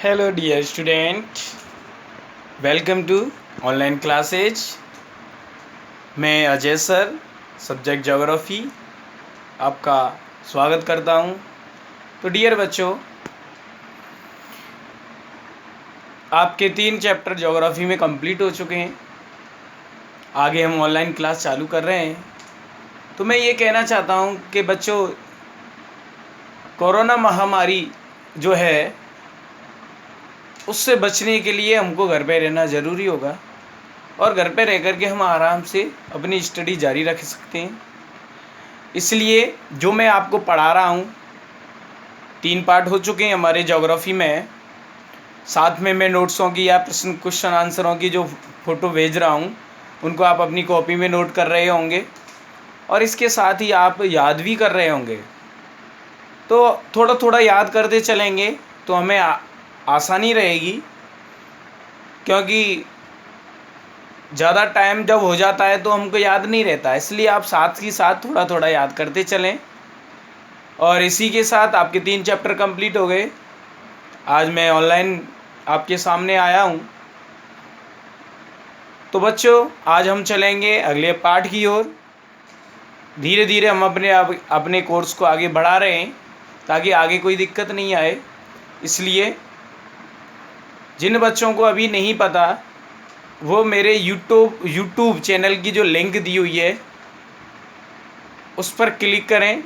Hello dear student, welcome to online classes। मैं Ajay sir subject geography आपका स्वागत करता हूँ। तो डियर बच्चों, आपके 3 चैप्टर ज्योग्राफी में कंप्लीट हो चुके हैं। आगे हम ऑनलाइन क्लास चालू कर रहे हैं। तो मैं ये कहना चाहता हूँ कि बच्चों, कोरोना महामारी जो है उससे बचने के लिए हमको घर पे रहना ज़रूरी होगा और घर पे रह कर के हम आराम से अपनी स्टडी जारी रख सकते हैं। इसलिए जो मैं आपको पढ़ा रहा हूँ, 3 पार्ट हो चुके हैं हमारे ज्योग्राफी में। साथ में मैं नोट्सों की या क्वेश्चन आंसरों की जो फ़ोटो भेज रहा हूँ उनको आप अपनी कॉपी में नोट कर रहे होंगे और इसके साथ ही आप याद भी कर रहे होंगे। तो थोड़ा थोड़ा याद करते चलेंगे तो हमें आसानी रहेगी, क्योंकि ज़्यादा टाइम जब हो जाता है तो हमको याद नहीं रहता। इसलिए आप साथ ही साथ थोड़ा थोड़ा याद करते चलें। और इसी के साथ आपके 3 चैप्टर कंप्लीट हो गए। आज मैं ऑनलाइन आपके सामने आया हूँ। तो बच्चों, आज हम चलेंगे अगले पार्ट की ओर। धीरे धीरे हम अपने कोर्स को आगे बढ़ा रहे हैं ताकि आगे कोई दिक्कत नहीं आए। इसलिए जिन बच्चों को अभी नहीं पता, वो मेरे यूट्यूब चैनल की जो लिंक दी हुई है उस पर क्लिक करें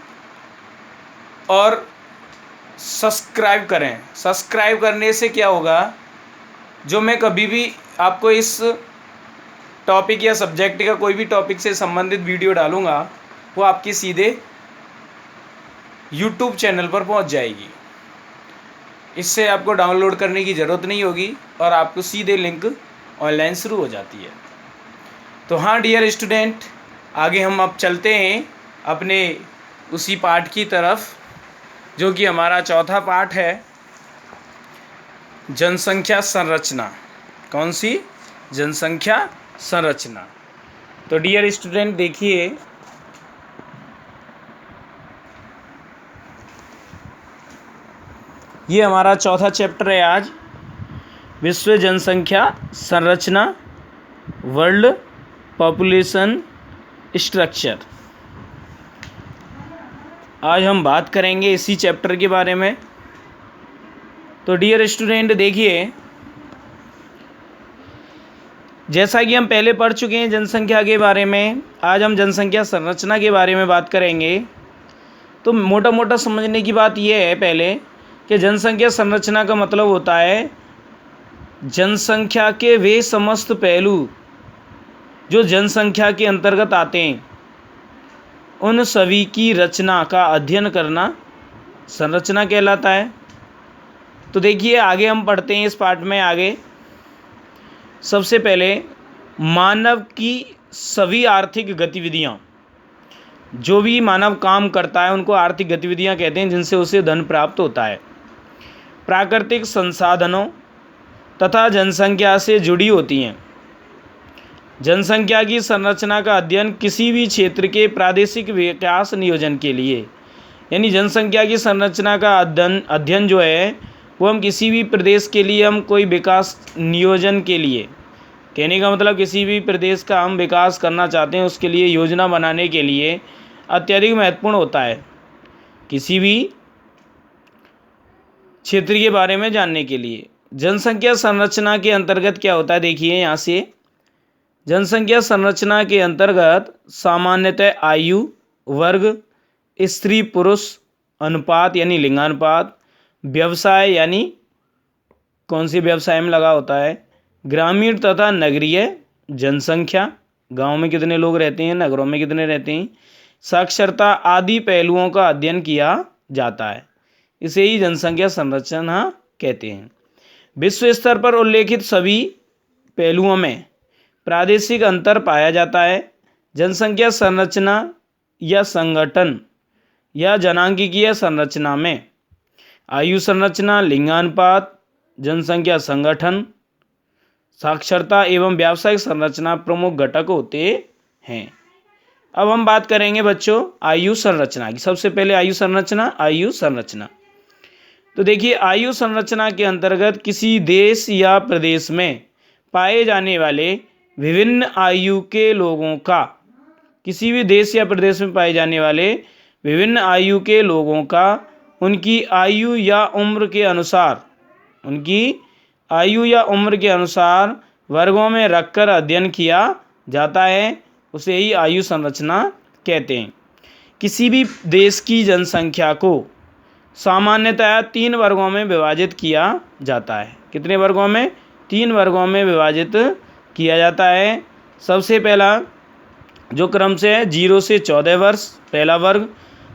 और सब्सक्राइब करें। सब्सक्राइब करने से क्या होगा, जो मैं कभी भी आपको इस टॉपिक या सब्जेक्ट का कोई भी टॉपिक से संबंधित वीडियो डालूँगा वो आपके सीधे यूट्यूब चैनल पर पहुंच जाएगी। इससे आपको डाउनलोड करने की ज़रूरत नहीं होगी और आपको सीधे लिंक ऑनलाइन शुरू हो जाती है। तो हाँ डियर स्टूडेंट, आगे हम अब चलते हैं अपने उसी पार्ट की तरफ जो कि हमारा चौथा पार्ट है, जनसंख्या संरचना। कौन सी? जनसंख्या संरचना। तो डियर स्टूडेंट देखिए, ये हमारा चौथा चैप्टर है आज, विश्व जनसंख्या संरचना, वर्ल्ड पॉपुलेशन स्ट्रक्चर। आज हम बात करेंगे इसी चैप्टर के बारे में। तो डियर स्टूडेंट देखिए, जैसा कि हम पहले पढ़ चुके हैं जनसंख्या के बारे में, आज हम जनसंख्या संरचना के बारे में बात करेंगे। तो मोटा मोटा समझने की बात यह है पहले कि जनसंख्या संरचना का मतलब होता है जनसंख्या के वे समस्त पहलू जो जनसंख्या के अंतर्गत आते हैं उन सभी की रचना का अध्ययन करना संरचना कहलाता है। तो देखिए आगे हम पढ़ते हैं इस पार्ट में। आगे सबसे पहले मानव की सभी आर्थिक गतिविधियां, जो भी मानव काम करता है उनको आर्थिक गतिविधियां कहते हैं, जिनसे उसे धन प्राप्त होता है, प्राकृतिक संसाधनों तथा जनसंख्या से जुड़ी होती हैं। जनसंख्या की संरचना का अध्ययन किसी भी क्षेत्र के प्रादेशिक विकास नियोजन के लिए, यानी जनसंख्या की संरचना का अध्ययन जो है वो हम किसी भी प्रदेश के लिए, हम कोई विकास नियोजन के लिए, कहने का मतलब किसी भी प्रदेश का हम विकास करना चाहते हैं उसके लिए योजना बनाने के लिए अत्यधिक महत्वपूर्ण होता है। किसी भी क्षेत्र के बारे में जानने के लिए जनसंख्या संरचना के अंतर्गत क्या होता है, देखिए यहाँ से। जनसंख्या संरचना के अंतर्गत सामान्यतः आयु, वर्ग, स्त्री पुरुष अनुपात यानी लिंगानुपात, व्यवसाय यानी कौन सी व्यवसाय में लगा होता है, ग्रामीण तथा नगरीय जनसंख्या, गांव में कितने लोग रहते हैं, नगरों में कितने रहते हैं, साक्षरता आदि पहलुओं का अध्ययन किया जाता है। इसे ही जनसंख्या संरचना कहते हैं। विश्व स्तर पर उल्लेखित सभी पहलुओं में प्रादेशिक अंतर पाया जाता है। जनसंख्या संरचना या संगठन या जनांगीय संरचना में आयु संरचना, लिंगानुपात, जनसंख्या संगठन, साक्षरता एवं व्यावसायिक संरचना प्रमुख घटक होते हैं। अब हम बात करेंगे बच्चों आयु संरचना की। सबसे पहले आयु संरचना। तो देखिए, आयु संरचना के अंतर्गत किसी देश या प्रदेश में पाए जाने वाले विभिन्न आयु के लोगों का, किसी भी देश या प्रदेश में पाए जाने वाले विभिन्न आयु के लोगों का उनकी आयु या उम्र के अनुसार, उनकी आयु या उम्र के अनुसार वर्गों में रखकर अध्ययन किया जाता है, उसे ही आयु संरचना कहते हैं। किसी भी देश की जनसंख्या को सामान्यतया 3 वर्गों में विभाजित किया जाता है। कितने वर्गों में? 3 वर्गों में विभाजित किया जाता है। सबसे पहला जो क्रम से है 0 से 14 वर्ष पहला वर्ग,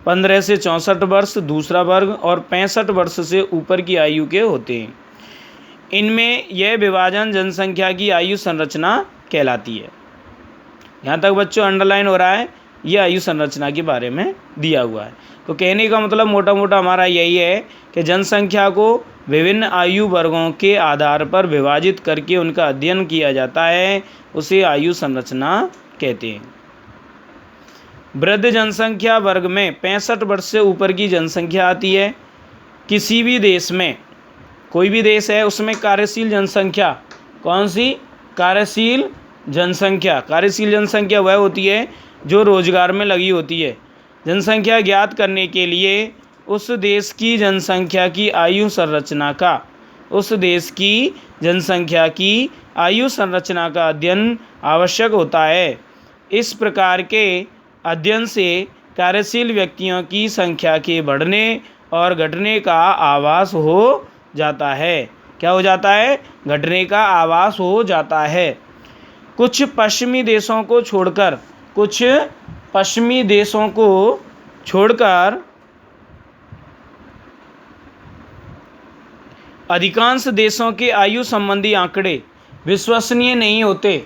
15 से 64 वर्ष दूसरा वर्ग और 65 वर्ष से ऊपर की आयु के होते हैं। इनमें यह विभाजन जनसंख्या की आयु संरचना कहलाती है। यहाँ तक बच्चों अंडरलाइन हो रहा है, ये आयु संरचना के बारे में दिया हुआ है। तो कहने का मतलब मोटा मोटा हमारा यही है कि जनसंख्या को विभिन्न आयु वर्गों के आधार पर विभाजित करके उनका अध्ययन किया जाता है, उसे आयु संरचना कहते हैं। वृद्ध जनसंख्या वर्ग में 65 वर्ष से ऊपर की जनसंख्या आती है। किसी भी देश में, कोई भी देश है उसमें कार्यशील जनसंख्या, कौन सी? कार्यशील जनसंख्या। कार्यशील जनसंख्या वह होती है जो रोजगार में लगी होती है। जनसंख्या ज्ञात करने के लिए उस देश की जनसंख्या की आयु संरचना का, उस देश की जनसंख्या की आयु संरचना का अध्ययन आवश्यक होता है। इस प्रकार के अध्ययन से कार्यशील व्यक्तियों की संख्या के बढ़ने और घटने का आभास हो जाता है। क्या हो जाता है? घटने का आभास हो जाता है। कुछ पश्चिमी देशों को छोड़कर अधिकांश देशों के आयु संबंधी आंकड़े विश्वसनीय नहीं होते।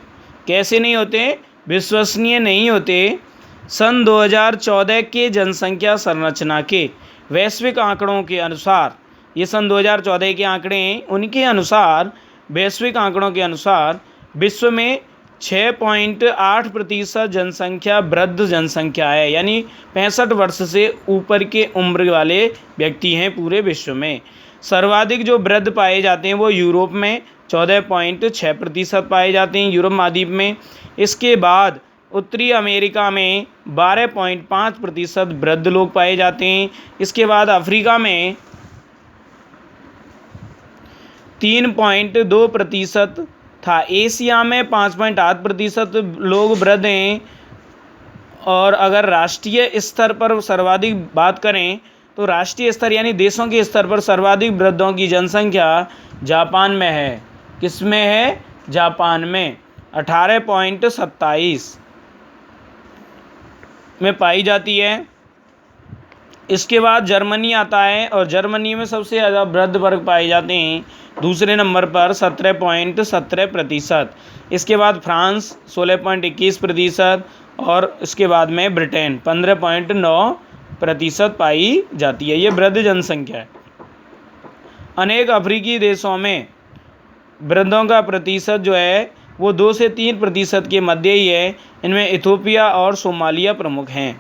कैसे नहीं होते? विश्वसनीय नहीं होते। सन 2014 के जनसंख्या संरचना के वैश्विक आंकड़ों के अनुसार, ये सन 2014 के आंकड़े हैं, उनके अनुसार, वैश्विक आंकड़ों के अनुसार विश्व में 6.8% जनसंख्या वृद्ध जनसंख्या है, यानी 65 वर्ष से ऊपर के उम्र वाले व्यक्ति हैं पूरे विश्व में। सर्वाधिक जो वृद्ध पाए जाते हैं वो यूरोप में 14.6% पाए जाते हैं, यूरोप महाद्वीप में। इसके बाद उत्तरी अमेरिका में 12.5% वृद्ध लोग पाए जाते हैं। इसके बाद अफ्रीका में 3.2% था। एशिया में 5.8% लोग वृद्ध हैं। और अगर राष्ट्रीय स्तर पर सर्वाधिक बात करें तो राष्ट्रीय स्तर यानी देशों के स्तर पर सर्वाधिक वृद्धों की जनसंख्या जापान में है। किस में है? जापान में 18.27 में पाई जाती है। इसके बाद जर्मनी आता है और जर्मनी में सबसे ज़्यादा वृद्ध वर्ग पाए जाते हैं, दूसरे नंबर पर 17.17%। इसके बाद फ्रांस 16.21% और इसके बाद में ब्रिटेन 15.9% पाई जाती है। ये वृद्ध जनसंख्या है। अनेक अफ्रीकी देशों में वृद्धों का प्रतिशत जो है वो 2 से 3% के मध्य ही है। इनमें इथोपिया और सोमालिया प्रमुख हैं।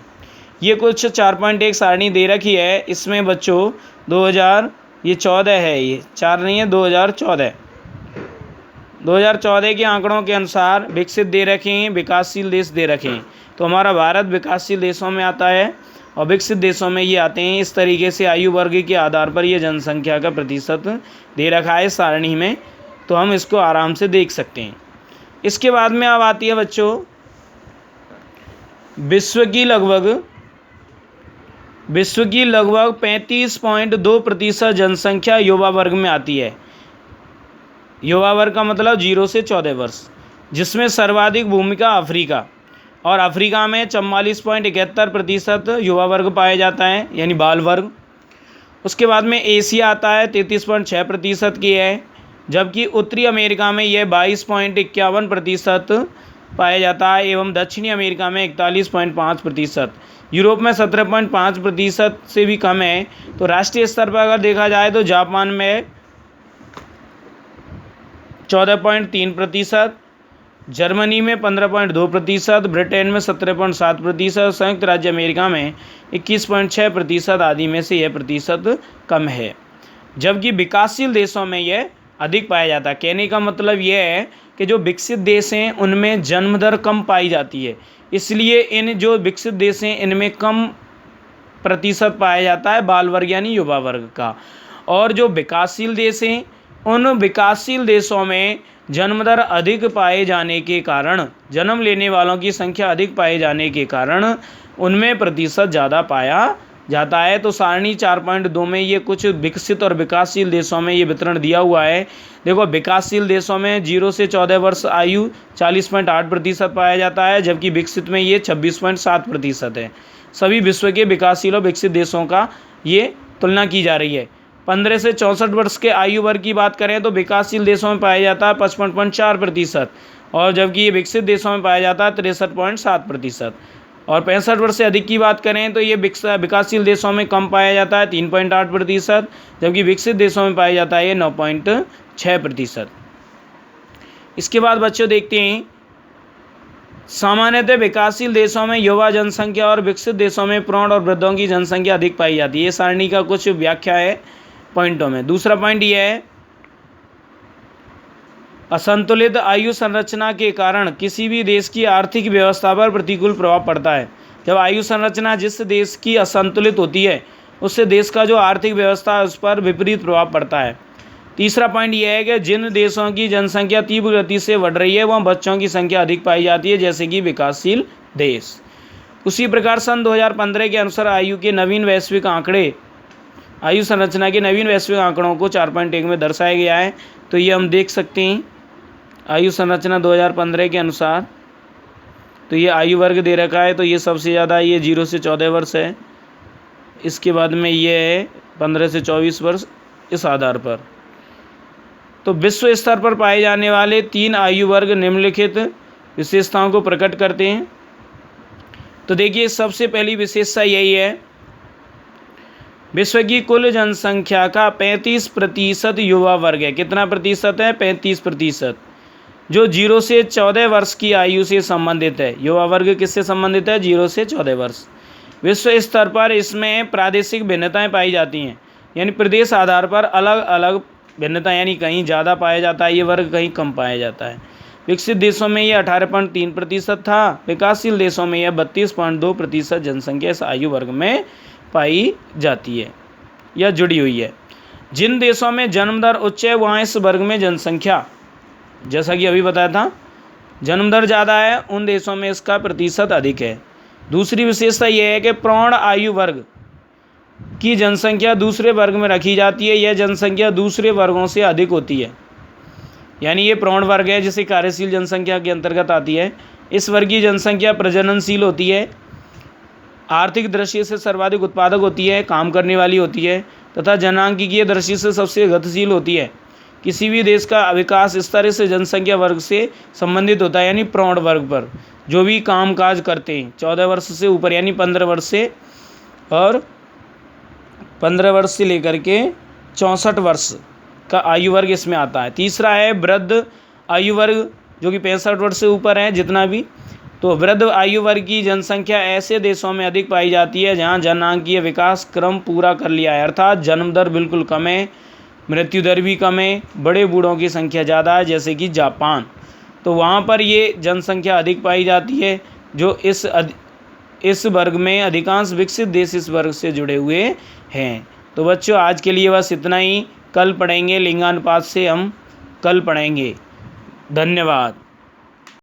ये कुछ 4.1 सारणी दे रखी है। इसमें बच्चों 2014 है, ये 4 नहीं है, 2014 के आंकड़ों के अनुसार विकसित दे रखे हैं, विकासशील देश दे रखे हैं। तो हमारा भारत विकासशील देशों में आता है और विकसित देशों में ये आते हैं। इस तरीके से आयु वर्ग के आधार पर ये जनसंख्या का प्रतिशत दे रखा है सारणी में, तो हम इसको आराम से देख सकते हैं। इसके बाद में अब आती है बच्चों विश्व की लगभग 35.2% जनसंख्या युवा वर्ग में आती है। युवा वर्ग का मतलब 0 से 14 वर्ष, जिसमें सर्वाधिक भूमिका अफ्रीका, और अफ्रीका में 44.71% युवा वर्ग पाया जाता है, यानी बाल वर्ग। उसके बाद में एशिया आता है, 33.6% की है, जबकि उत्तरी अमेरिका में यह 22.51% पाया जाता है एवं दक्षिणी अमेरिका में 41.5%। यूरोप में 17.5% से भी कम है। तो राष्ट्रीय स्तर पर अगर देखा जाए तो जापान में 14.3%, जर्मनी में 15.2%, ब्रिटेन में 17.7%, संयुक्त राज्य अमेरिका में 21.6% आदि में से यह प्रतिशत कम है। जबकि विकासशील देशों में यह अधिक पाया जाता है। कहने का मतलब यह है कि जो विकसित देश हैं उनमें जन्म दर कम पाई जाती है, इसलिए इन जो विकसित देश हैं इनमें कम प्रतिशत पाया जाता है बाल वर्ग यानी युवा वर्ग का। और जो विकासशील देश हैं उन विकासशील देशों में जन्म दर अधिक पाए जाने के कारण, जन्म लेने वालों की संख्या अधिक पाए जाने के कारण उनमें प्रतिशत ज़्यादा पाया जाता है। तो सारणी 4.2 में ये कुछ विकसित और विकासशील देशों में ये वितरण दिया हुआ है। देखो, विकासशील देशों में 0 से 14 वर्ष आयु 40.8% पाया जाता है, जबकि विकसित में ये 26.7% है। सभी विश्व के विकासशील और विकसित देशों का ये तुलना की जा रही है। 15 से 64 वर्ष के आयु वर्ग की बात करें तो विकासशील देशों में पाया जाता है 55.4%, और जबकि ये विकसित देशों में पाया जाता है 63.7%। और 65 वर्ष से अधिक की बात करें तो ये विकासशील देशों में कम पाया जाता है 3.8%, जबकि विकसित देशों में पाया जाता है ये 9.6%। इसके बाद बच्चों देखते हैं, सामान्यतः विकासशील देशों में युवा जनसंख्या और विकसित देशों में प्रौढ़ और वृद्धों की जनसंख्या अधिक पाई जाती है। ये सारणी का कुछ व्याख्या है पॉइंटों में। दूसरा पॉइंट ये है, असंतुलित आयु संरचना के कारण किसी भी देश की आर्थिक व्यवस्था पर प्रतिकूल प्रभाव पड़ता है। जब आयु संरचना जिस देश की असंतुलित होती है उससे देश का जो आर्थिक व्यवस्था है उस पर विपरीत प्रभाव पड़ता है। तीसरा पॉइंट यह है कि जिन देशों की जनसंख्या तीव्र गति से बढ़ रही है वहाँ बच्चों की संख्या अधिक पाई जाती है, जैसे कि विकासशील देश। उसी प्रकार सन 2015 के अनुसार आयु संरचना के नवीन वैश्विक आंकड़ों को 4.1 में दर्शाया गया है। तो ये हम देख सकते हैं, आयु संरचना 2015 के अनुसार तो ये आयु वर्ग दे रखा है। तो ये सबसे ज़्यादा ये 0 से 14 वर्ष है, इसके बाद में ये है 15 से 24 वर्ष इस आधार पर। तो विश्व स्तर पर पाए जाने वाले 3 आयु वर्ग निम्नलिखित विशेषताओं को प्रकट करते हैं। तो देखिए, सबसे पहली विशेषता यही है, विश्व की कुल जनसंख्या का 35% युवा वर्ग है। कितना प्रतिशत है? 35%, जो 0 से 14 वर्ष की आयु से संबंधित है। युवा वर्ग किससे संबंधित है? 0 से 14 वर्ष। विश्व स्तर पर इसमें प्रादेशिक भिन्नताएं पाई जाती हैं, यानी प्रदेश आधार पर अलग अलग भिन्नता, यानी कहीं ज़्यादा पाया जाता है ये वर्ग, कहीं कम पाया जाता है। विकसित देशों में यह 18.3% था, विकासशील देशों में यह 32.2% जनसंख्या इस आयु वर्ग में पाई जाती है या जुड़ी हुई है। जिन देशों में जन्म दर उच्च है वहाँ इस वर्ग में जनसंख्या, जैसा कि अभी बताया था, जन्म दर ज़्यादा है, उन देशों में इसका प्रतिशत अधिक है। दूसरी विशेषता यह है कि प्रौढ़ आयु वर्ग की जनसंख्या दूसरे वर्ग में रखी जाती है। यह जनसंख्या दूसरे वर्गों से अधिक होती है, यानी ये प्रौढ़ वर्ग है जिसे कार्यशील जनसंख्या के अंतर्गत आती है। इस वर्ग की जनसंख्या प्रजननशील होती है, आर्थिक दृष्टि से सर्वाधिक उत्पादक होती है, काम करने वाली होती है तथा जनांकीय दृष्टि से सबसे गतिशील होती है। किसी भी देश का विकास स्तर इस जनसंख्या वर्ग से संबंधित होता है, यानी प्रौढ़ वर्ग पर जो भी काम काज करते हैं 14 वर्ष से ऊपर, यानी 15 वर्ष से, और 15 वर्ष से लेकर के 64 वर्ष का आयु वर्ग इसमें आता है। तीसरा है वृद्ध आयु वर्ग, जो कि 65 वर्ष से ऊपर है जितना भी। तो वृद्ध आयु वर्ग की जनसंख्या ऐसे देशों में अधिक पाई जाती है जहां जनांकीय विकास क्रम पूरा कर लिया है, अर्थात जन्म दर बिल्कुल कम है, मृत्यु दर भी कम है, बड़े बूढ़ों की संख्या ज़्यादा है, जैसे कि जापान। तो वहाँ पर ये जनसंख्या अधिक पाई जाती है, जो इस वर्ग में अधिकांश विकसित देश इस वर्ग से जुड़े हुए हैं। तो बच्चों, आज के लिए बस इतना ही। कल पढ़ेंगे लिंगानुपात से, हम कल पढ़ेंगे। धन्यवाद।